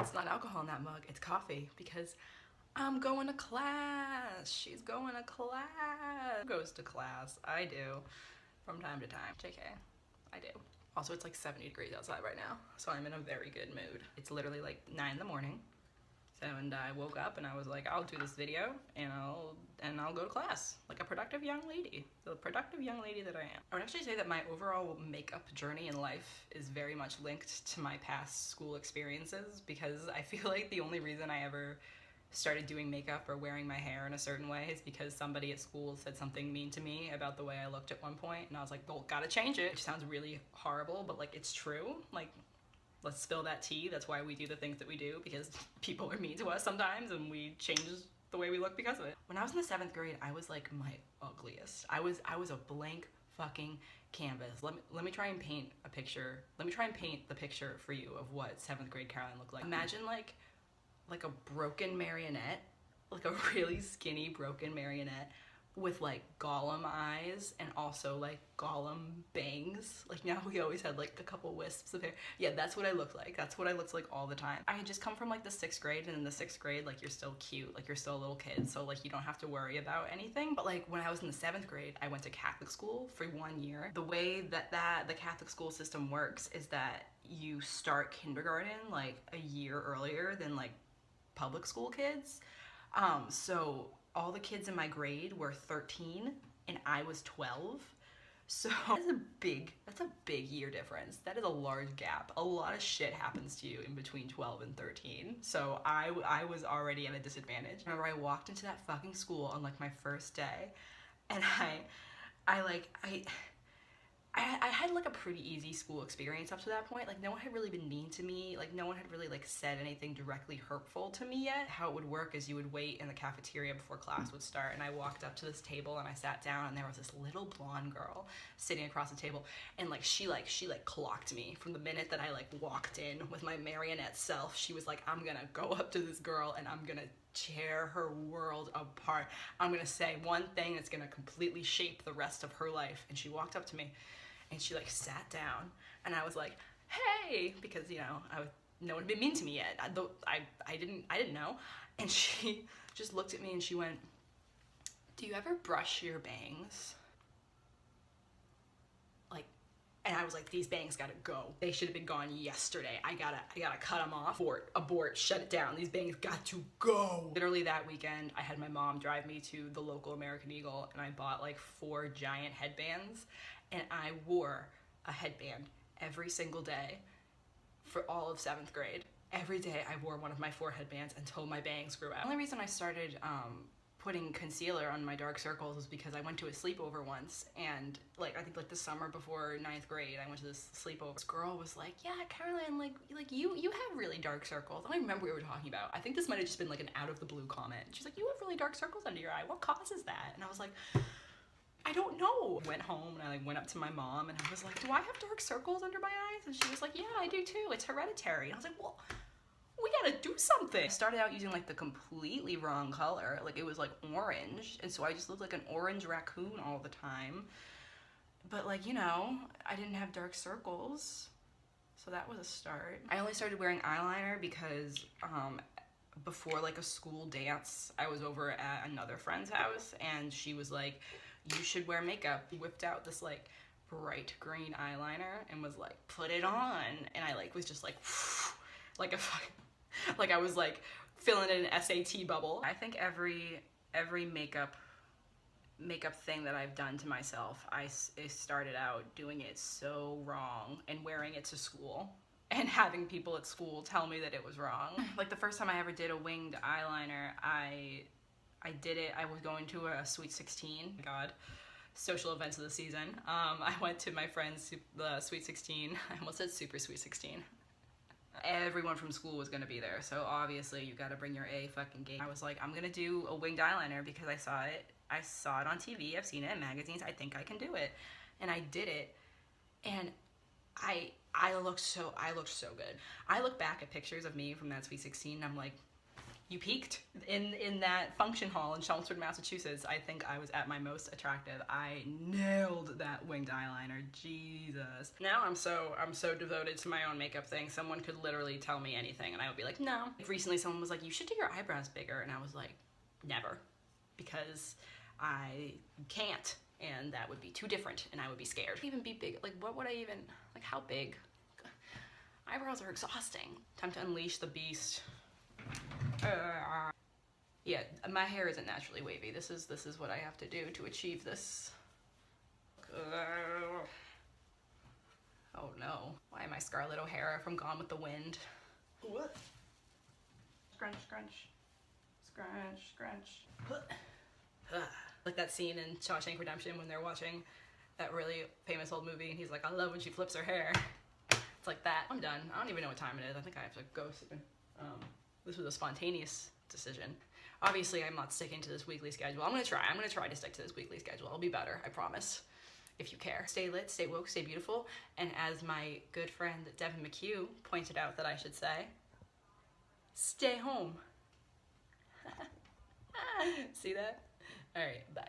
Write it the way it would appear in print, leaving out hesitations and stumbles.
It's not alcohol in that mug, it's coffee, because I'm going to class. She's going to class. Who goes to class? I do. From time to time. JK, I do. Also, it's like 70 degrees outside right now, so I'm in a very good mood. It's literally like 9 in the morning. So, and I woke up and I was like, I'll do this video and I'll go to class like a productive young lady, the productive young lady that I am. I would actually say that my overall makeup journey in life is very much linked to my past school experiences, because I feel like the only reason I ever started doing makeup or wearing my hair in a certain way is because somebody at school said something mean to me about the way I looked at one point, and I was like, well, gotta change it. Which sounds really horrible, but like, it's true. Like, let's spill that tea. That's why we do the things that we do, because people are mean to us sometimes and we change the way we look because of it. When I was in the 7th grade, I was like my ugliest. I was a blank fucking canvas. Let me try and paint a picture. Let me try and paint the picture for you of what 7th grade Caroline looked like. Imagine like a broken marionette, like a really skinny broken marionette with like Gollum eyes and also like Gollum bangs. Like, now we always had like a couple wisps of hair. Yeah, that's what I looked like. That's what I looked like all the time. I had just come from like the 6th grade, and in the 6th grade, like, you're still cute, like you're still a little kid, so like you don't have to worry about anything. But like when I was in the 7th grade, I went to Catholic school for 1 year. The way that the Catholic school system works is that you start kindergarten like a year earlier than like public school kids. So all the kids in my grade were 13 and I was 12. So that's a big year difference. That is a large gap. A lot of shit happens to you in between 12 and 13. So I was already at a disadvantage. Remember, I walked into that fucking school on like my first day, and I had like a pretty easy school experience up to that point. Like, no one had really been mean to me. Like, no one had really like said anything directly hurtful to me yet. How it would work is you would wait in the cafeteria before class would start, and I walked up to this table and I sat down, and there was this little blonde girl sitting across the table, and like she clocked me from the minute that I like walked in with my marionette self. She was like, I'm gonna go up to this girl and I'm gonna tear her world apart. I'm gonna say one thing that's gonna completely shape the rest of her life. And she walked up to me and she like sat down, and I was like, hey, because, you know, no one had been mean to me yet. I didn't know. And she just looked at me and she went, do you ever brush your bangs? Like, and I was like, these bangs gotta go. They should have been gone yesterday. I gotta cut them off. Abort, shut it down. These bangs got to go. Literally that weekend, I had my mom drive me to the local American Eagle, and I bought like 4 giant headbands, and I wore a headband every single day for all of 7th grade. Every day I wore one of my 4 headbands until my bangs grew out. The only reason I started putting concealer on my dark circles was because I went to a sleepover once, and like, I think like the summer before 9th grade, I went to this sleepover. This girl was like, yeah, Caroline, like you have really dark circles. I don't even remember what we were talking about. I think this might have just been like an out of the blue comment. She's like, you have really dark circles under your eye. What causes that? And I was like, I don't know. I went home and I like went up to my mom and I was like, do I have dark circles under my eyes? And she was like, yeah, I do too. It's hereditary. And I was like, well, we gotta do something. I started out using like the completely wrong color. Like, it was like orange, and so I just looked like an orange raccoon all the time. But like, you know, I didn't have dark circles, so that was a start. I only started wearing eyeliner because before like a school dance, I was over at another friend's house, and she was like, you should wear makeup. She whipped out this like bright green eyeliner and was like, put it on. And I like was just like, like a fucking, like I was like filling in an SAT bubble. I think every makeup thing that I've done to myself, I started out doing it so wrong and wearing it to school and having people at school tell me that it was wrong. Like, the first time I ever did a winged eyeliner, I did it, I was going to a Sweet 16, God, social events of the season. I went to my friend's Sweet 16, I almost said Super Sweet 16. Everyone from school was gonna be there, so obviously you gotta bring your A fucking game. I was like, I'm gonna do a winged eyeliner because I saw it on TV, I've seen it in magazines, I think I can do it. And I did it, and I looked so good. I look back at pictures of me from that Sweet 16 and I'm like, You peaked in that function hall in Chelmsford, Massachusetts. I think I was at my most attractive. I nailed that winged eyeliner. Jesus. Now I'm so devoted to my own makeup thing. Someone could literally tell me anything and I would be like, no. Recently someone was like, you should do your eyebrows bigger, and I was like, never, because I can't, and that would be too different and I would be scared. Even be big, like what would I even, like how big? Eyebrows are exhausting. Time to unleash the beast. Yeah, my hair isn't naturally wavy. This is what I have to do to achieve this. Oh no. Why am I Scarlett O'Hara from Gone with the Wind? What? Scrunch, scrunch. Scrunch, scrunch. Like that scene in Shawshank Redemption when they're watching that really famous old movie and he's like, I love when she flips her hair. It's like that. I'm done. I don't even know what time it is. I think I have to go soon. This was a spontaneous decision. Obviously, I'm not sticking to this weekly schedule. I'm gonna try to stick to this weekly schedule. I'll be better, I promise, if you care. Stay lit, stay woke, stay beautiful, and as my good friend Devin McHugh pointed out that I should say, stay home. See that? All right, bye.